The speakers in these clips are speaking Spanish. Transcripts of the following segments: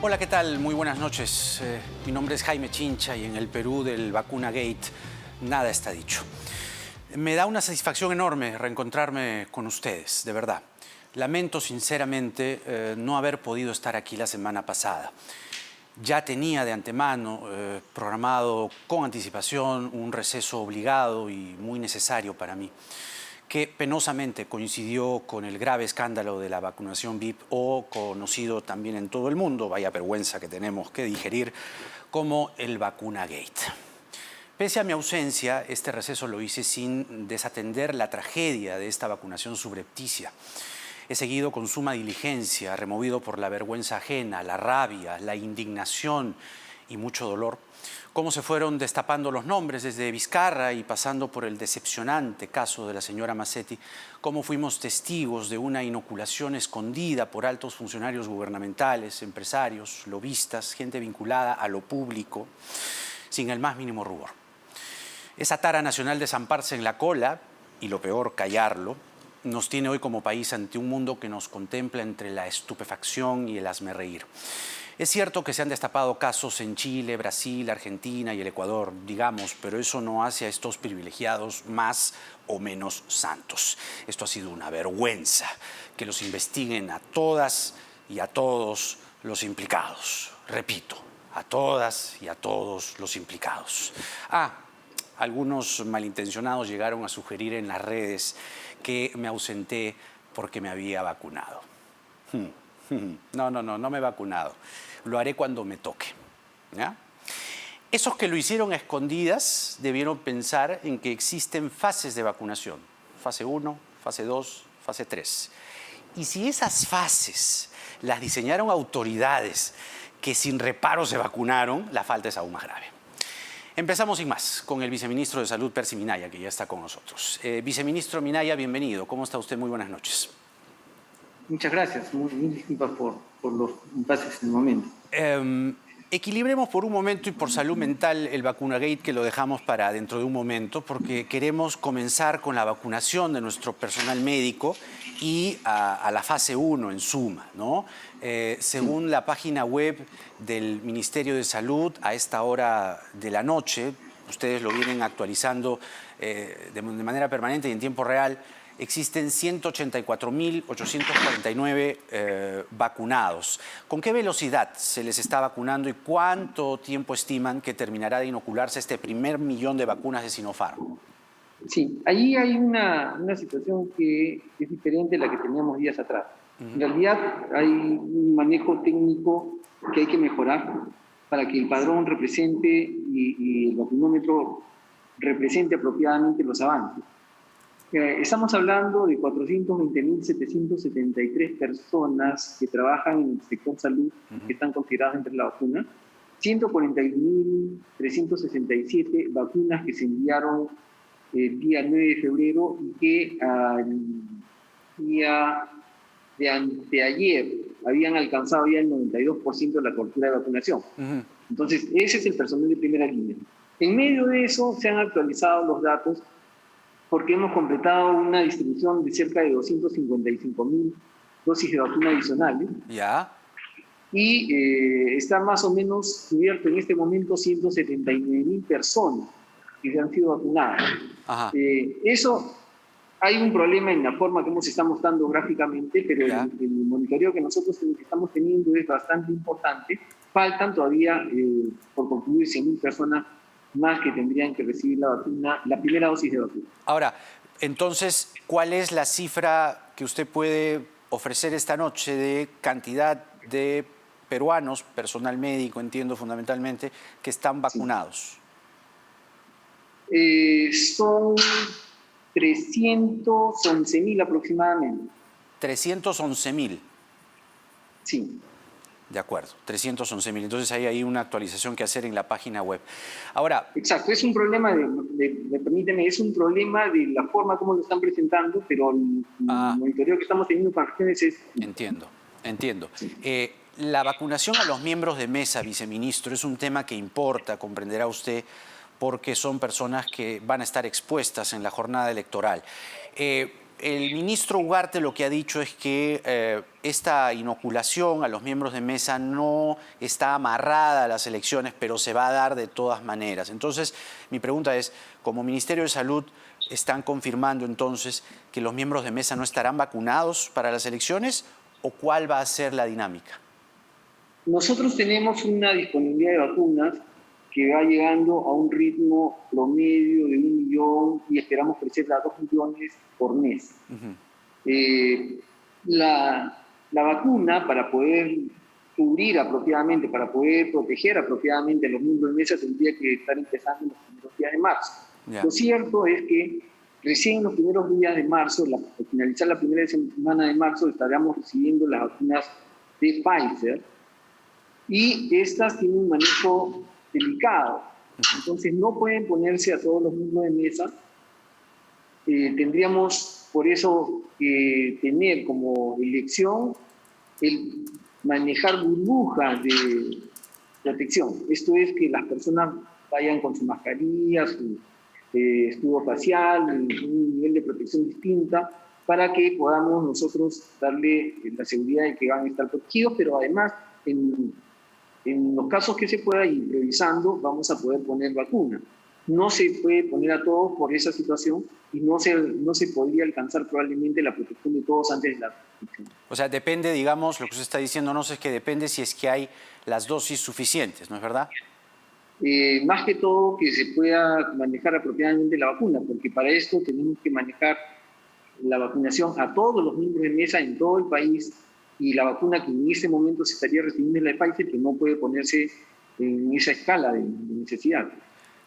Hola, ¿qué tal? Muy buenas noches. Mi nombre es Jaime Chincha y en el Perú del Vacuna Gate nada está dicho. Me da una satisfacción enorme reencontrarme con ustedes, de verdad. Lamento sinceramente no haber podido estar aquí la semana pasada. Ya tenía de antemano programado con anticipación un receso obligado y muy necesario para mí, que penosamente coincidió con el grave escándalo de la vacunación VIP, o conocido también en todo el mundo, vaya vergüenza que tenemos que digerir, como el Vacuna Gate. Pese a mi ausencia, este receso lo hice sin desatender la tragedia de esta vacunación subrepticia. He seguido con suma diligencia, removido por la vergüenza ajena, la rabia, la indignación y mucho dolor, cómo se fueron destapando los nombres desde Vizcarra y pasando por el decepcionante caso de la señora Massetti, cómo fuimos testigos de una inoculación escondida por altos funcionarios gubernamentales, empresarios, lobistas, gente vinculada a lo público, sin el más mínimo rubor. Esa tara nacional de zamparse en la cola, y lo peor, callarlo, nos tiene hoy como país ante un mundo que nos contempla entre la estupefacción y el hazmerreír. Es cierto que se han destapado casos en Chile, Brasil, Argentina y el Ecuador, digamos, pero eso no hace a estos privilegiados más o menos santos. Esto ha sido una vergüenza, que los investiguen a todas y a todos los implicados. Repito, a todas y a todos los implicados. Algunos malintencionados llegaron a sugerir en las redes que me ausenté porque me había vacunado. No me he vacunado. Lo haré cuando me toque. ¿Ya? Esos que lo hicieron a escondidas debieron pensar en que existen fases de vacunación. Fase 1, fase 2, fase 3. Y si esas fases las diseñaron autoridades que sin reparo se vacunaron, la falta es aún más grave. Empezamos sin más con el viceministro de Salud, Percy Minaya, que ya está con nosotros. Viceministro Minaya, bienvenido. ¿Cómo está usted? Muy buenas noches. Muchas gracias. Muy disculpas por los impases en el momento. Equilibremos por un momento y por salud mental el Vacunagate, que lo dejamos para dentro de un momento, porque queremos comenzar con la vacunación de nuestro personal médico y a la fase 1 en suma, ¿no? Según la página web del Ministerio de Salud, a esta hora de la noche, ustedes lo vienen actualizando de manera permanente y en tiempo real, existen 184.849 vacunados. ¿Con qué velocidad se les está vacunando y cuánto tiempo estiman que terminará de inocularse este primer millón de vacunas de Sinopharm? Sí, allí hay una situación que es diferente a la que teníamos días atrás. En realidad hay un manejo técnico que hay que mejorar para que el padrón represente y el vacunómetro represente apropiadamente los avances. Estamos hablando de 420.773 personas que trabajan en el sector salud, que están consideradas entre la vacuna, 141.367 vacunas que se enviaron el día 9 de febrero y que al día de anteayer habían alcanzado ya el 92% de la cobertura de vacunación. Entonces, ese es el personal de primera línea. En medio de eso se han actualizado los datos porque hemos completado una distribución de cerca de 255.000 dosis de vacuna adicionales. ¿Ya? Y está más o menos cubierto en este momento 179.000 personas que han sido vacunadas. Eso, hay un problema en la forma como se está mostrando gráficamente, pero el monitoreo que nosotros estamos teniendo es bastante importante. Faltan todavía, por concluir, 100.000 personas más que tendrían que recibir la vacuna, la primera dosis de vacuna. Ahora, entonces, ¿cuál es la cifra que usted puede ofrecer esta noche de cantidad de peruanos, personal médico, entiendo fundamentalmente, que están vacunados? Son 311.000 aproximadamente. 311.000. Sí. De acuerdo, 311.000. Entonces hay una actualización que hacer en la página web. Ahora... Exacto, es un problema permíteme, es un problema de la forma como lo están presentando, pero el monitoreo que estamos teniendo con regiones es... Entiendo. Sí. La vacunación a los miembros de mesa, viceministro, es un tema que importa, comprenderá usted, porque son personas que van a estar expuestas en la jornada electoral. el ministro Ugarte lo que ha dicho es que esta inoculación a los miembros de mesa no está amarrada a las elecciones, pero se va a dar de todas maneras. Entonces, mi pregunta es, como Ministerio de Salud, ¿están confirmando entonces que los miembros de mesa no estarán vacunados para las elecciones o cuál va a ser la dinámica? Nosotros tenemos una disponibilidad de vacunas que va llegando a un ritmo promedio de 1 millón y esperamos crecer a 2 millones por mes. La vacuna, para poder cubrir apropiadamente, para poder proteger apropiadamente a los miembros de mesa, tendría que estar empezando en los primeros días de marzo. Lo cierto es que recién en los primeros días de marzo, al finalizar la primera semana de marzo, estaremos recibiendo las vacunas de Pfizer y estas tienen un manejo delicado. Entonces no pueden ponerse a todos los miembros de mesa. Tendríamos por eso que tener como elección el manejar burbujas de protección. Esto es que las personas vayan con su mascarilla, su escudo facial, un nivel de protección distinta, para que podamos nosotros darle la seguridad de que van a estar protegidos, pero además en los casos que se pueda ir revisando, vamos a poder poner vacuna. No se puede poner a todos por esa situación y no se podría alcanzar probablemente la protección de todos antes de la protección. O sea, depende, digamos, lo que usted está diciéndonos es que depende si es que hay las dosis suficientes, ¿no es verdad? Más que todo que se pueda manejar apropiadamente la vacuna, porque para esto tenemos que manejar la vacunación a todos los miembros de mesa en todo el país, y la vacuna que en ese momento se estaría recibiendo es la de Pfizer, que no puede ponerse en esa escala de necesidad.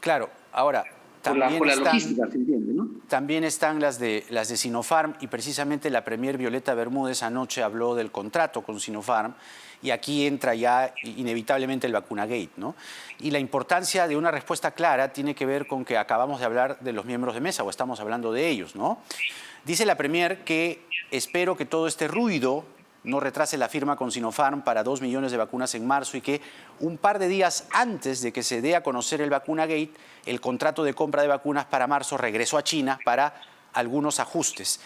Claro, ahora, también por la logística, se entiende, ¿no? También están las de Sinopharm, y precisamente la premier Violeta Bermúdez anoche habló del contrato con Sinopharm, y aquí entra ya inevitablemente el vacunagate, ¿no? Y la importancia de una respuesta clara tiene que ver con que acabamos de hablar de los miembros de mesa, o estamos hablando de ellos, ¿no? Dice la premier que espero que todo este ruido no retrase la firma con Sinopharm para 2 millones de vacunas en marzo, y que un par de días antes de que se dé a conocer el vacunagate, el contrato de compra de vacunas para marzo regresó a China para algunos ajustes.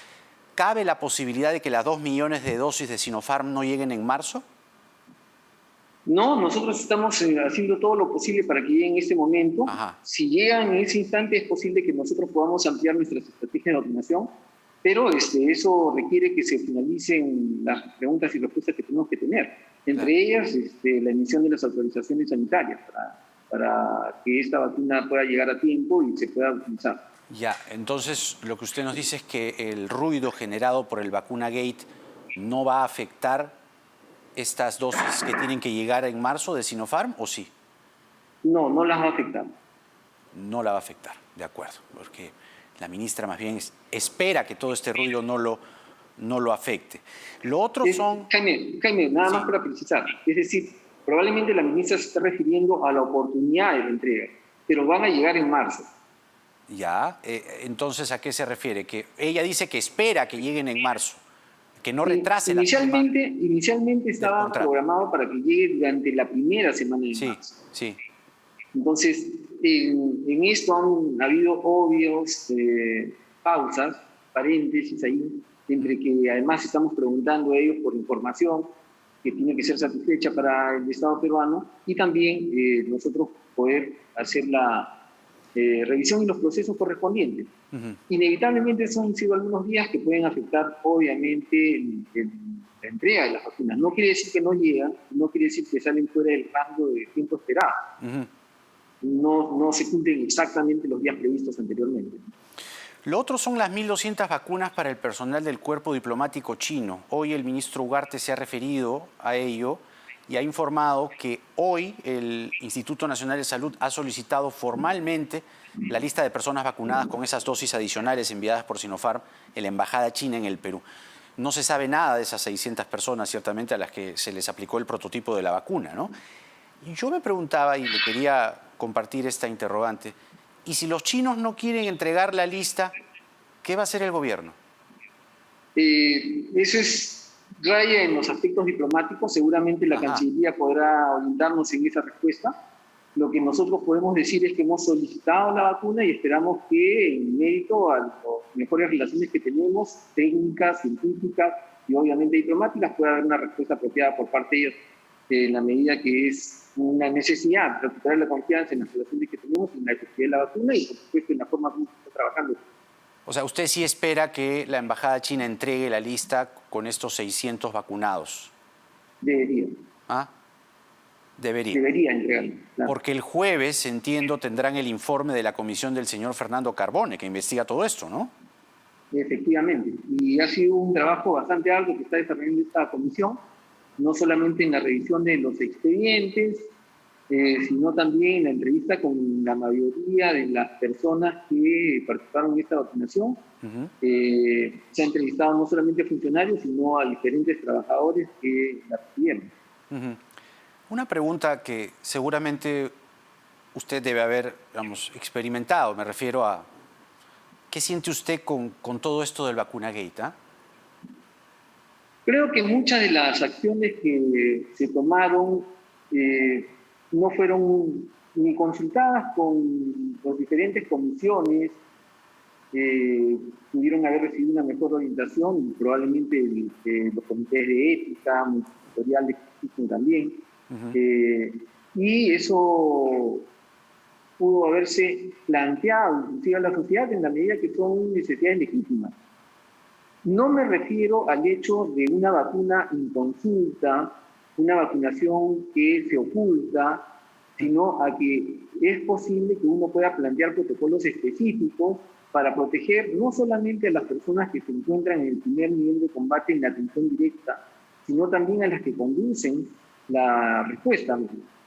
¿Cabe la posibilidad de que las 2 millones de dosis de Sinopharm no lleguen en marzo? No, nosotros estamos haciendo todo lo posible para que lleguen en este momento. Ajá. Si llegan en ese instante, es posible que nosotros podamos ampliar nuestras estrategias de vacunación, pero eso requiere que se finalicen las preguntas y respuestas que tenemos que tener. Entre ellas, la emisión de las autorizaciones sanitarias para que esta vacuna pueda llegar a tiempo y se pueda utilizar. Ya, entonces lo que usted nos dice es que el ruido generado por el vacunagate no va a afectar estas dosis que tienen que llegar en marzo de Sinopharm, ¿o sí? No, no las va a afectar. No la va a afectar, de acuerdo, porque la ministra más bien espera que todo este ruido no lo afecte. Lo otro son... Jaime, nada más para precisar. Es decir, probablemente la ministra se está refiriendo a la oportunidad de la entrega, pero van a llegar en marzo. Ya, entonces, ¿a qué se refiere? Que ella dice que espera que lleguen en marzo, que no retrase la firma. Inicialmente estaba programado para que llegue durante la primera semana de marzo. Sí. Entonces, en esto han habido obvios pausas, paréntesis ahí, entre que además estamos preguntando a ellos por información que tiene que ser satisfecha para el Estado peruano, y también nosotros poder hacer la revisión y los procesos correspondientes. Inevitablemente han sido algunos días que pueden afectar obviamente la entrega de las vacunas. No quiere decir que no llegan, no quiere decir que salen fuera del rango de tiempo esperado. No se cumplen exactamente los días previstos anteriormente. Lo otro son las 1.200 vacunas para el personal del cuerpo diplomático chino. Hoy el ministro Ugarte se ha referido a ello y ha informado que hoy el Instituto Nacional de Salud ha solicitado formalmente la lista de personas vacunadas con esas dosis adicionales enviadas por Sinopharm en la Embajada China en el Perú. No se sabe nada de esas 600 personas, ciertamente, a las que se les aplicó el prototipo de la vacuna, ¿no? Y yo me preguntaba, y le quería compartir esta interrogante, ¿y si los chinos no quieren entregar la lista, qué va a hacer el gobierno? Eso raya en los aspectos diplomáticos. Seguramente la Cancillería podrá orientarnos en esa respuesta. Lo que nosotros podemos decir es que hemos solicitado la vacuna y esperamos que, en mérito a las mejores relaciones que tenemos, técnicas, científicas y obviamente diplomáticas, pueda haber una respuesta apropiada por parte de ellos, en la medida que es una necesidad recuperar la confianza en las relaciones que tenemos, en la efectividad de la vacuna y, por supuesto, en la forma como se está trabajando. O sea, usted sí espera que la embajada china entregue la lista con estos 600 vacunados. Debería. ¿Ah? Debería. Debería entregarlo. Claro. Porque el jueves, entiendo, tendrán el informe de la comisión del señor Fernando Carbone, que investiga todo esto, ¿no? Efectivamente. Y ha sido un trabajo bastante arduo que está desarrollando esta comisión, no solamente en la revisión de los expedientes, sino también en la entrevista con la mayoría de las personas que participaron en esta vacunación. Se ha entrevistado no solamente a funcionarios, sino a diferentes trabajadores que la recibieron. Una pregunta que seguramente usted debe haber, digamos, experimentado, me refiero a ¿qué siente usted con todo esto del Vacunagate? Creo que muchas de las acciones que se tomaron no fueron ni consultadas con las diferentes comisiones, pudieron haber recibido una mejor orientación y probablemente los comités de ética, multisectoriales que existen también. Y eso pudo haberse planteado inclusive a la sociedad en la medida que son necesidades legítimas. No me refiero al hecho de una vacuna inconsulta, una vacunación que se oculta, sino a que es posible que uno pueda plantear protocolos específicos para proteger no solamente a las personas que se encuentran en el primer nivel de combate en la atención directa, sino también a las que conducen la respuesta.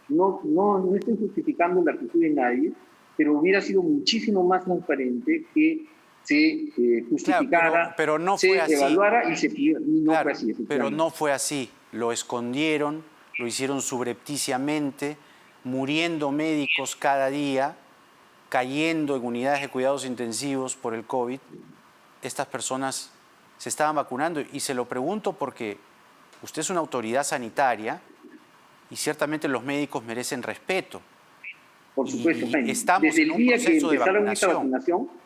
No estoy justificando la actitud de nadie, pero hubiera sido muchísimo más transparente que se justificara, claro, pero no fue así. Evaluara y se pidiera. No claro, fue así. Pero no fue así. Lo escondieron, lo hicieron subrepticiamente, muriendo médicos cada día, cayendo en unidades de cuidados intensivos por el COVID. Estas personas se estaban vacunando y se lo pregunto porque usted es una autoridad sanitaria y ciertamente los médicos merecen respeto. Por supuesto, y estamos desde en el un día que proceso de empezaron esta vacunación. vacunación,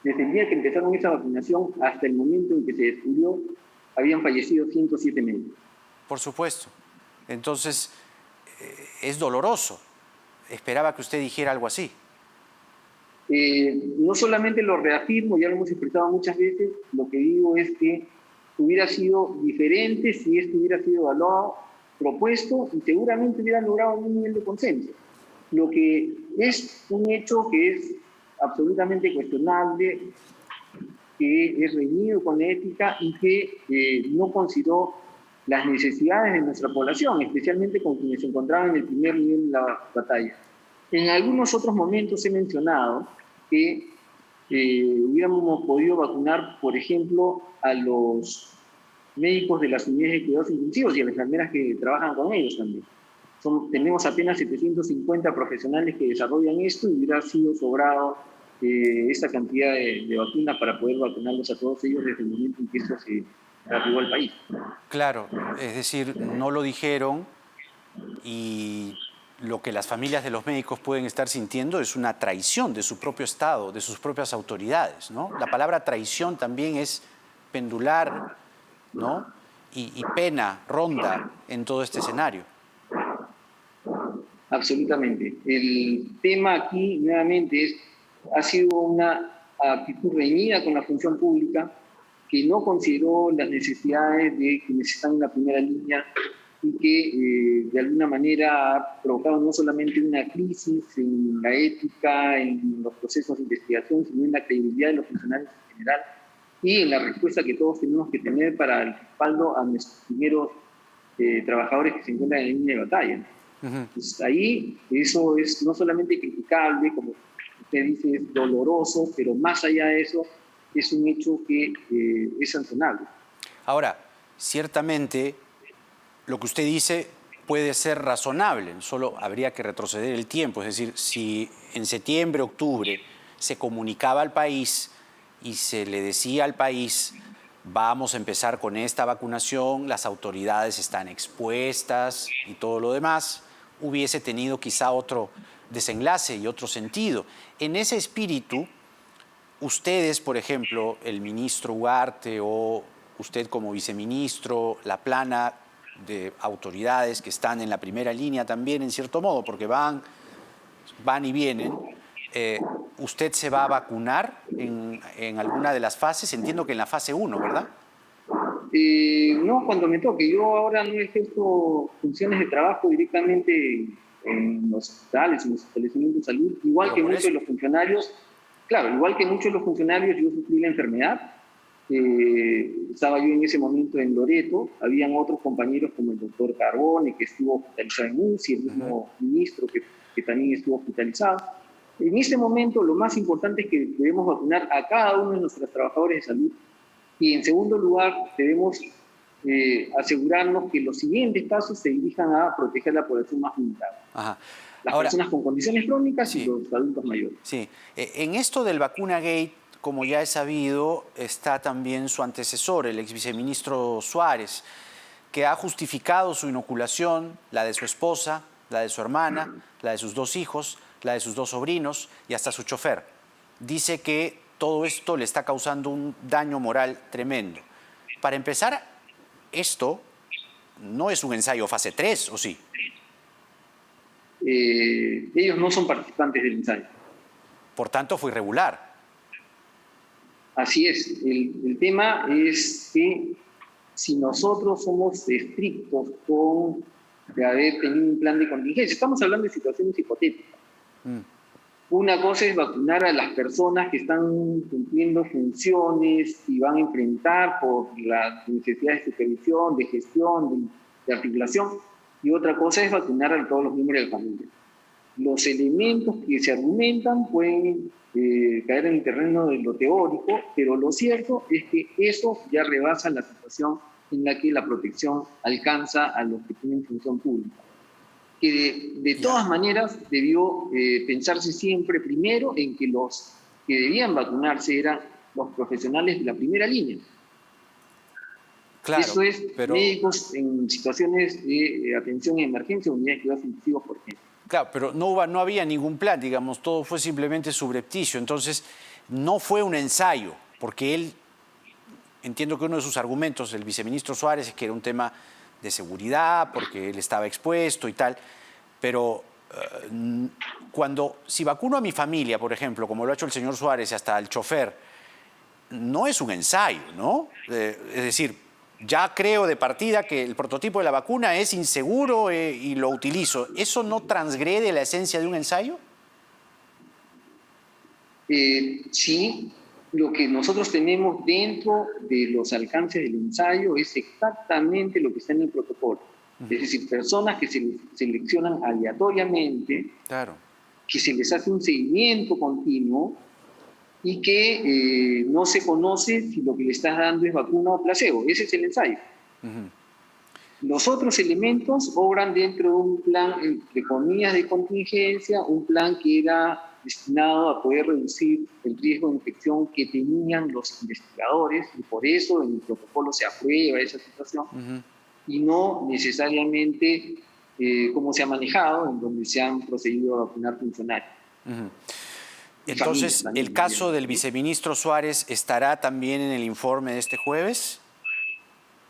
desde el día que empezaron esa vacunación hasta el momento en que se descubrió, habían fallecido 107 médicos. Por supuesto. Entonces, es doloroso. Esperaba que usted dijera algo así. No solamente lo reafirmo, ya lo hemos expresado muchas veces, lo que digo es que hubiera sido diferente si esto hubiera sido evaluado, propuesto y seguramente hubiera logrado un nivel de consenso. Lo que es un hecho que es absolutamente cuestionable, que es reñido con la ética y que no consideró las necesidades de nuestra población, especialmente con quienes se encontraban en el primer nivel de la batalla. En algunos otros momentos he mencionado que hubiéramos podido vacunar, por ejemplo, a los médicos de las unidades de cuidados intensivos y a las enfermeras que trabajan con ellos también. Tenemos apenas 750 profesionales que desarrollan esto y hubiera sido sobrado esa cantidad de vacunas para poder vacunarlos a todos ellos desde el momento en que esto se arribó al país. Claro, es decir, no lo dijeron y lo que las familias de los médicos pueden estar sintiendo es una traición de su propio Estado, de sus propias autoridades, ¿no? La palabra traición también es pendular, ¿no? Y pena ronda en todo este escenario. Absolutamente. El tema aquí, nuevamente, ha sido una actitud reñida con la función pública que no consideró las necesidades de quienes están en la primera línea y que de alguna manera ha provocado no solamente una crisis en la ética, en los procesos de investigación, sino en la credibilidad de los funcionarios en general y en la respuesta que todos tenemos que tener para el respaldo a nuestros primeros trabajadores que se encuentran en la línea de batalla. Entonces, ahí eso es no solamente criticable, como usted dice, es doloroso, pero más allá de eso, es un hecho que es sancionable. Ahora, ciertamente, lo que usted dice puede ser razonable, solo habría que retroceder el tiempo. Es decir, si en septiembre, octubre, se comunicaba al país y se le decía al país, vamos a empezar con esta vacunación, las autoridades están expuestas y todo lo demás, hubiese tenido quizá otro desenlace y otro sentido. En ese espíritu, ustedes, por ejemplo, el ministro Ugarte o usted como viceministro, la plana de autoridades que están en la primera línea también, en cierto modo, porque van y vienen, ¿usted se va a vacunar en alguna de las fases? Entiendo que en la fase 1, ¿verdad? No, cuando me toque. Yo ahora no ejerzo funciones de trabajo directamente en los hospitales, en los establecimientos de salud, igual que muchos de los funcionarios. Claro, igual que muchos de los funcionarios, yo sufrí la enfermedad. Estaba yo en ese momento en Loreto, habían otros compañeros como el doctor Carbone, que estuvo hospitalizado en UCI, el mismo ministro que también estuvo hospitalizado. En este momento lo más importante es que debemos vacunar a cada uno de nuestros trabajadores de salud y en segundo lugar debemos asegurarnos que los siguientes casos se dirijan a proteger a la población más vulnerable. Ajá. Las Ahora, personas con condiciones crónicas sí, y los adultos mayores. Sí. En esto del vacuna gate, como ya es sabido, está también su antecesor, el ex viceministro Suárez, que ha justificado su inoculación, la de su esposa, la de su hermana, la de sus 2 hijos, la de sus 2 sobrinos y hasta su chofer. Dice que todo esto le está causando un daño moral tremendo. Para empezar, esto no es un ensayo fase 3, ¿o sí? Ellos no son participantes del ensayo. Por tanto, fue irregular. Así es. El tema es que si nosotros somos estrictos con haber tenido un plan de contingencia, estamos hablando de situaciones hipotéticas. Una cosa es vacunar a las personas que están cumpliendo funciones y van a enfrentar por las necesidades de supervisión, de gestión, de articulación, y otra cosa es vacunar a todos los miembros de la familia. Los elementos que se argumentan pueden caer en el terreno de lo teórico, pero lo cierto es que eso ya rebasa la situación en la que la protección alcanza a los que tienen función pública. Que de todas maneras debió pensarse siempre primero en que los que debían vacunarse eran los profesionales de la primera línea. Claro, eso es pero... médicos en situaciones de atención en emergencia, unidades de cuidados intensivos, por ejemplo. Claro, pero no había ningún plan, digamos, todo fue simplemente subrepticio. Entonces, no fue un ensayo, porque él, entiendo que uno de sus argumentos, el viceministro Suárez, es que era un tema de seguridad, porque él estaba expuesto y tal, pero si vacuno a mi familia, por ejemplo, como lo ha hecho el señor Suárez y hasta el chofer, no es un ensayo, ¿no? Es decir, ya creo de partida que el prototipo de la vacuna es inseguro y lo utilizo. ¿Eso no transgrede la esencia de un ensayo? Sí, lo que nosotros tenemos dentro de los alcances del ensayo es exactamente lo que está en el protocolo. Es decir, personas que se seleccionan aleatoriamente, claro, que se les hace un seguimiento continuo y que no se conoce si lo que le estás dando es vacuna o placebo. Ese es el ensayo. Los otros elementos obran dentro de un plan, entre comillas, de contingencia, un plan que era destinado a poder reducir el riesgo de infección que tenían los investigadores, y por eso en el protocolo se aprueba esa situación, y no necesariamente como se ha manejado, en donde se han procedido a vacunar funcionarios. Entonces, ¿el caso del viceministro Suárez estará también en el informe de este jueves?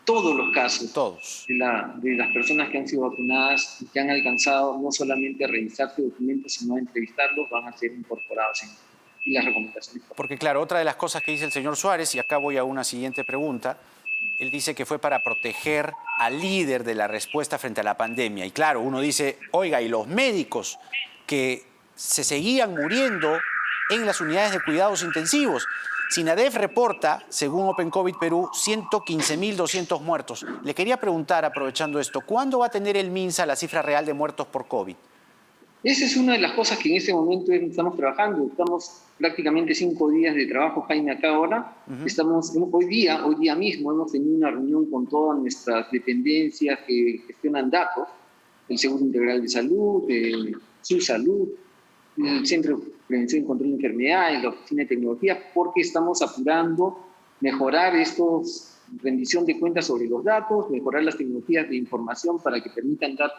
Todos los casos Todos. de las personas que han sido vacunadas y que han alcanzado no solamente a revisar sus documentos, sino a entrevistarlos, van a ser incorporados en las recomendaciones. Porque claro, otra de las cosas que dice el señor Suárez, y acá voy a una siguiente pregunta, él dice que fue para proteger al líder de la respuesta frente a la pandemia. Y claro, uno dice, oiga, ¿y los médicos que se seguían muriendo en las unidades de cuidados intensivos? SINADEF reporta, según Open COVID Perú, 115.200 muertos. Le quería preguntar, aprovechando esto, ¿cuándo va a tener el MINSA la cifra real de muertos por COVID? Esa es una de las cosas que en este momento estamos trabajando. Estamos prácticamente 5 días de trabajo, Jaime, acá ahora. Hoy día mismo hemos tenido una reunión con todas nuestras dependencias que gestionan datos, el Seguro Integral de Salud, su salud, el Centro de Prevención y Control de Enfermedades, la Oficina de Tecnología, porque estamos apurando mejorar rendición de cuentas sobre los datos, mejorar las tecnologías de información para que permitan dar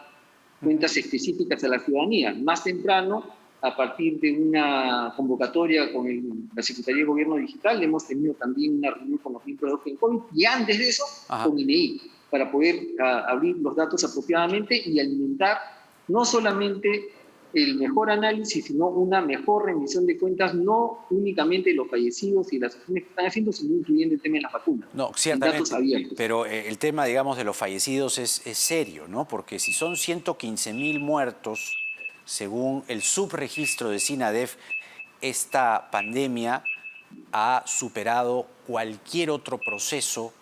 cuentas específicas a la ciudadanía. Más temprano, a partir de una convocatoria con la Secretaría de Gobierno Digital, hemos tenido también una reunión con los miembros de Open COVID y antes de eso con INEI, para poder abrir los datos apropiadamente y alimentar no solamente el mejor análisis, sino una mejor rendición de cuentas, no únicamente de los fallecidos y las acciones que están haciendo, sino incluyendo el tema de las vacunas. No, ciertamente, datos abiertos. pero el tema, digamos, de los fallecidos es serio, ¿no? Porque si son 115.000 muertos, según el subregistro de SINADEF, esta pandemia ha superado cualquier otro proceso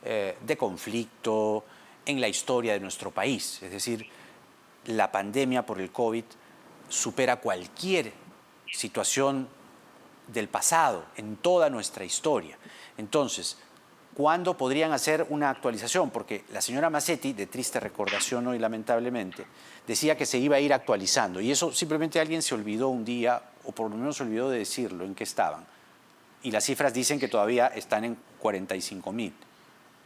de conflicto en la historia de nuestro país. Es decir, la pandemia por el COVID supera cualquier situación del pasado en toda nuestra historia. Entonces, ¿cuándo podrían hacer una actualización? Porque la señora Macetti, de triste recordación hoy lamentablemente, decía que se iba a ir actualizando y eso simplemente alguien se olvidó un día, o por lo menos se olvidó de decirlo, en qué estaban. Y las cifras dicen que todavía están en 45.000.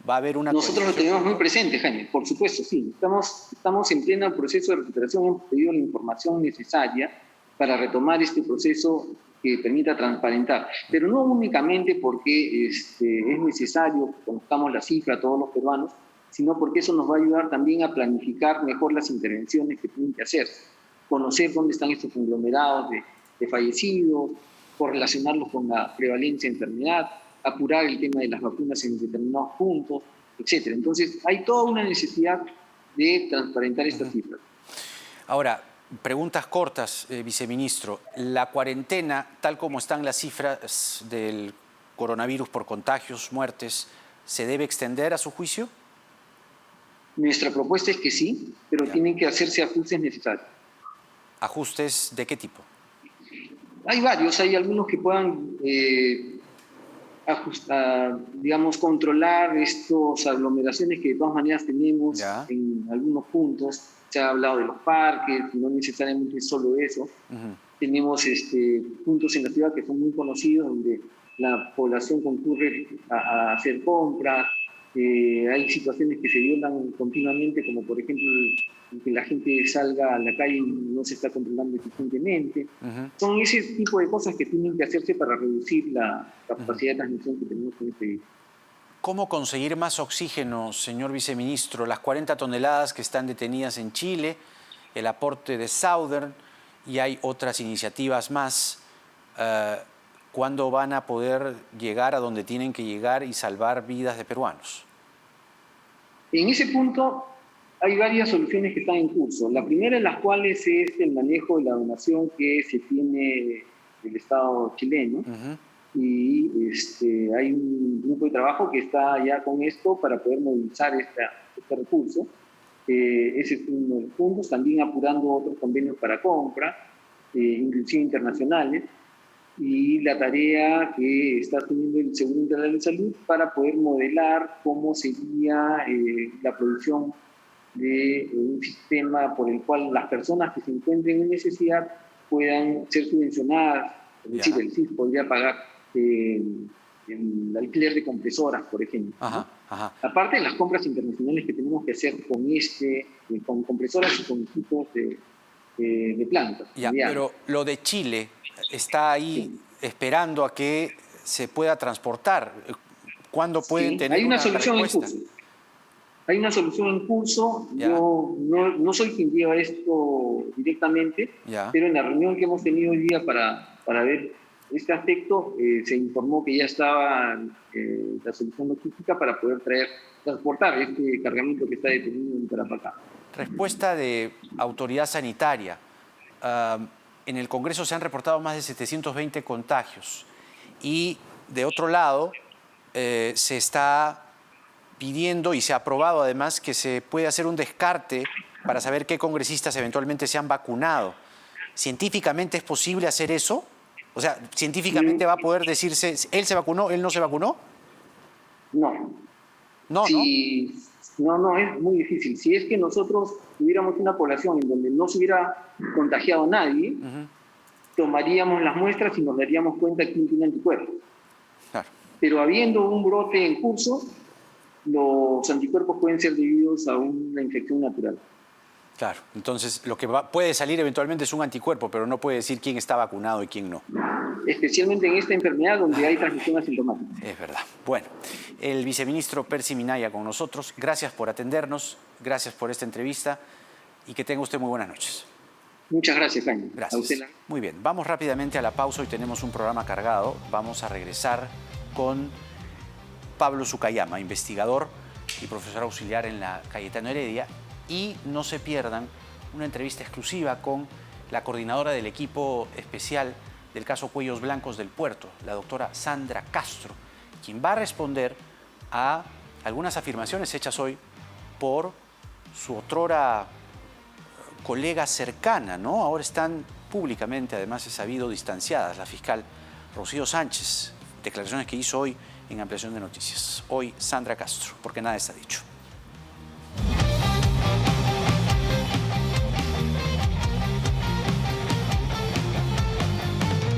¿Va a haber una Nosotros lo tenemos muy presente, Jaime, por supuesto, sí. Estamos en pleno proceso de recuperación, hemos pedido la información necesaria para retomar este proceso que permita transparentar. Pero no únicamente porque es necesario que conozcamos la cifra a todos los peruanos, sino porque eso nos va a ayudar también a planificar mejor las intervenciones que tienen que hacer. Conocer dónde están estos conglomerados de fallecidos, correlacionarlos con la prevalencia de enfermedad, apurar el tema de las vacunas en determinados puntos, etc. Entonces, hay toda una necesidad de transparentar estas cifras. Ahora, preguntas cortas, viceministro. ¿La cuarentena, tal como están las cifras del coronavirus por contagios, muertes, se debe extender a su juicio? Nuestra propuesta es que sí, pero tienen que hacerse ajustes necesarios. ¿Ajustes de qué tipo? Hay varios, hay algunos que puedan digamos, controlar estas aglomeraciones que de todas maneras tenemos en algunos puntos. Se ha hablado de los parques, no necesariamente es solo eso. Tenemos puntos en la ciudad que son muy conocidos, donde la población concurre a hacer compras. Hay situaciones que se violan continuamente, como por ejemplo que la gente salga a la calle y no se está controlando eficientemente. Son ese tipo de cosas que tienen que hacerse para reducir la capacidad de transmisión que tenemos en este virus. ¿Cómo conseguir más oxígeno, señor viceministro? Las 40 toneladas que están detenidas en Chile, el aporte de Southern y hay otras iniciativas más. ¿Cuándo van a poder llegar a donde tienen que llegar y salvar vidas de peruanos? En ese punto hay varias soluciones que están en curso. La primera de las cuales es el manejo de la donación que se tiene del Estado chileno. Y hay un grupo de trabajo que está ya con esto para poder movilizar este recurso. Ese es uno de los puntos. También apurando otros convenios para compra, inclusive internacionales. Y la tarea que está teniendo el Seguro Integral de Salud para poder modelar cómo sería la producción de un sistema por el cual las personas que se encuentren en necesidad puedan ser subvencionadas. Es decir, el CIF podría pagar el alquiler de compresoras, por ejemplo. Aparte de las compras internacionales que tenemos que hacer con compresoras y con equipos de planta. Pero lo de Chile está ahí esperando a que se pueda transportar. ¿Cuándo pueden tener una solución en curso? Hay una solución en curso. Yo no soy quien lleva esto directamente, pero en la reunión que hemos tenido hoy día para ver este aspecto, se informó que ya estaba la solución logística para poder transportar este cargamento que está detenido en Tarapacá. Respuesta de autoridad sanitaria. En el Congreso se han reportado más de 720 contagios y de otro lado se está pidiendo y se ha aprobado además que se puede hacer un descarte para saber qué congresistas eventualmente se han vacunado. ¿Científicamente es posible hacer eso? O sea, ¿científicamente va a poder decirse, él se vacunó, él no se vacunó? No. No, No, es muy difícil. Si es que nosotros tuviéramos una población en donde no se hubiera contagiado nadie, tomaríamos las muestras y nos daríamos cuenta quién tiene anticuerpos. Claro. Pero habiendo un brote en curso, los anticuerpos pueden ser debidos a una infección natural. Claro, entonces lo que puede salir eventualmente es un anticuerpo, pero no puede decir quién está vacunado y quién no. Especialmente en esta enfermedad donde hay transmisión asintomática. Es verdad. Bueno, el viceministro Percy Minaya con nosotros. Gracias por atendernos, gracias por esta entrevista y que tenga usted muy buenas noches. Muchas gracias, Jaime. Gracias. Muy bien, vamos rápidamente a la pausa. Hoy tenemos un programa cargado. Vamos a regresar con Pablo Sukayama, investigador y profesor auxiliar en la Cayetano Heredia. Y no se pierdan una entrevista exclusiva con la coordinadora del equipo especial del caso Cuellos Blancos del Puerto, la doctora Sandra Castro, quien va a responder a algunas afirmaciones hechas hoy por su otrora colega cercana, ¿no? Ahora están públicamente, además es sabido, distanciadas, la fiscal Rocío Sánchez, declaraciones que hizo hoy en Ampliación de Noticias. Hoy Sandra Castro, porque nada está dicho.